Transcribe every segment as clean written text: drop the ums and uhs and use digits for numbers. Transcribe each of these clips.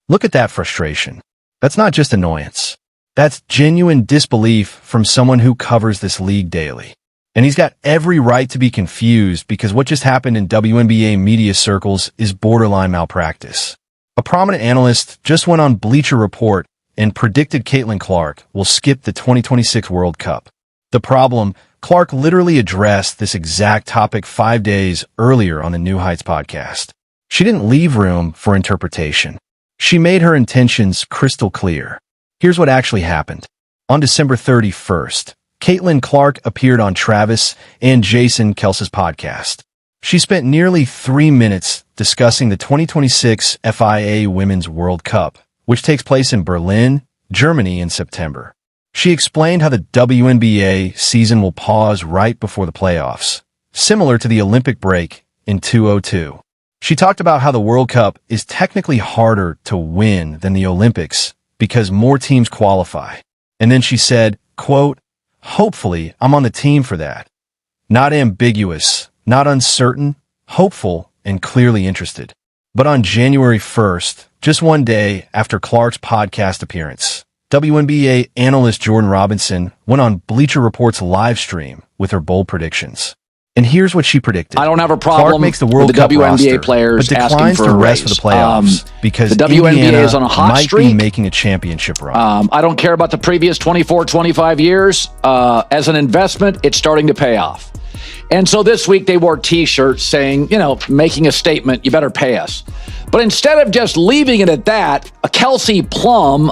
Look at that frustration. That's not just annoyance. That's genuine disbelief from someone who covers this league daily. And he's got every right to be confused because what just happened in WNBA media circles is borderline malpractice. A prominent analyst just went on Bleacher Report and predicted CaitlinClark will skip the 2026 World Cup. The problem, Clark literally addressed this exact topic 5 days earlier on the New Heights podcast. She didn't leave room for interpretation. She made her intentions crystal clear. Here's what actually happened. On December 31st, CaitlinClark appeared on Travis and Jason Kelce's podcast. She spent nearly 3 minutes discussing the 2026 FIA Women's World Cup, which takes place in Berlin, Germany in September. She explained how the WNBA season will pause right before the playoffs, similar to the Olympic break in 2002. She talked about how the World Cup is technically harder to win than the Olympics because more teams qualify. And then she said, quote, "Hopefully, I'm on the team for that. Not ambiguous, not uncertain, hopeful, and clearly interested." But on January 1st, just one day after Clark's podcast appearance, WNBA analyst Jordan Robinson went on Bleacher Report's live stream with her bold predictions. And here's what she predicted. I don't have a problem Clark makes the World with the Cup WNBA roster, players but asking declines for to a rest for raise. the playoffs because The WNBA Indiana is on a hot might streak. be making a championship run. I don't care about the previous 24, 25 years. As an investment, it's starting to pay off. And so this week they wore T-shirts saying, making a statement, you better pay us. But instead of just leaving it at that, a Kelsey Plum...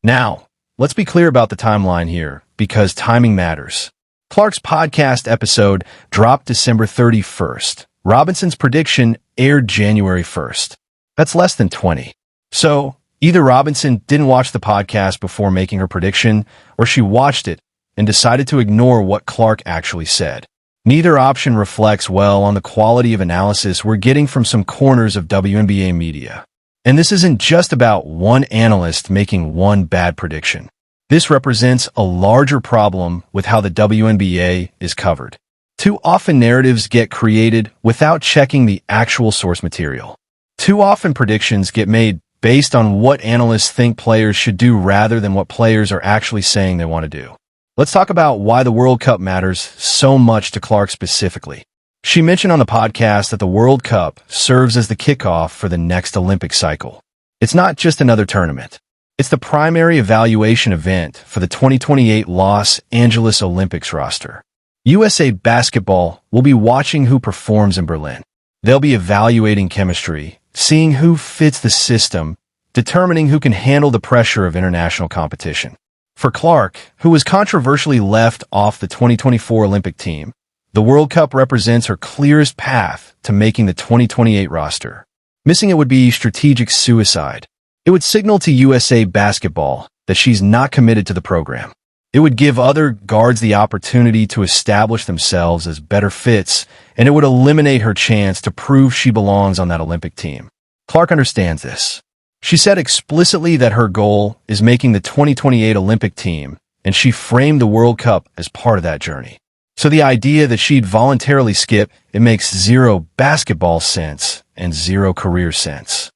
Now, let's be clear about the timeline here, because timing matters. Clark's podcast episode dropped December 31st. Robinson's prediction aired January 1st. That's less than 20. So, either Robinson didn't watch the podcast before making her prediction, or she watched it and decided to ignore what Clark actually said. Neither option reflects well on the quality of analysis we're getting from some corners of WNBA media. And this isn't just about one analyst making one bad prediction. This represents a larger problem with how the WNBA is covered. Too often narratives get created without checking the actual source material. Too often predictions get made based on what analysts think players should do rather than what players are actually saying they want to do. Let's talk about why the World Cup matters so much to Clark specifically. She mentioned on the podcast that the World Cup serves as the kickoff for the next Olympic cycle. It's not just another tournament. It's the primary evaluation event for the 2028 Los Angeles Olympics roster. USA Basketball will be watching who performs in Berlin. They'll be evaluating chemistry, seeing who fits the system, determining who can handle the pressure of international competition. For Clark, who was controversially left off the 2024 Olympic team, the World Cup represents her clearest path to making the 2028 roster. Missing it would be strategic suicide. It would signal to USA Basketball that she's not committed to the program. It would give other guards the opportunity to establish themselves as better fits, and it would eliminate her chance to prove she belongs on that Olympic team. Clark understands this. She said explicitly that her goal is making the 2028 Olympic team, and she framed the World Cup as part of that journey. So the idea that she'd voluntarily skip, it makes zero basketball sense and zero career sense.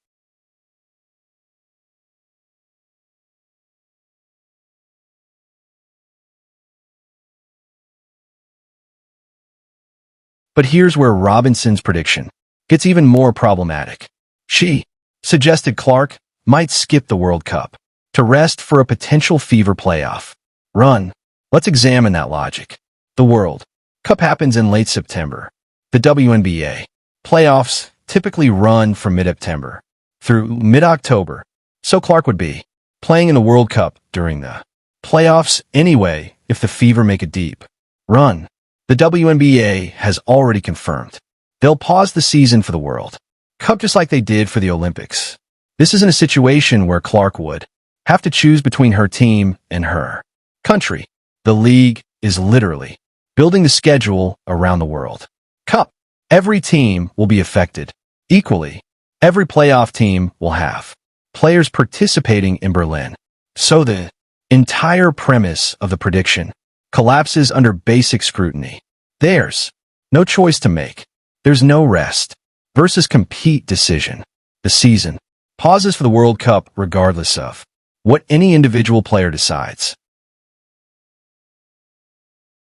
But here's where Robinson's prediction gets even more problematic. She suggested Clark might skip the World Cup to rest for a potential fever playoff run. Let's examine that logic. The World Cup happens in late September. The WNBA playoffs typically run from mid-September through mid-October, so Clark would be playing in the World Cup during the playoffs anyway if the Fever make a deep run. The WNBA has already confirmed they'll pause the season for the World Cup just like they did for the Olympics. This isn't a situation where Clark would have to choose between her team and her country. The league is literally building the schedule around the World Cup. Every team will be affected equally. Every playoff team will have players participating in Berlin. So the entire premise of the prediction collapses under basic scrutiny. There's no choice to make. There's no rest versus compete decision. The season pauses for the World Cup regardless of what any individual player decides.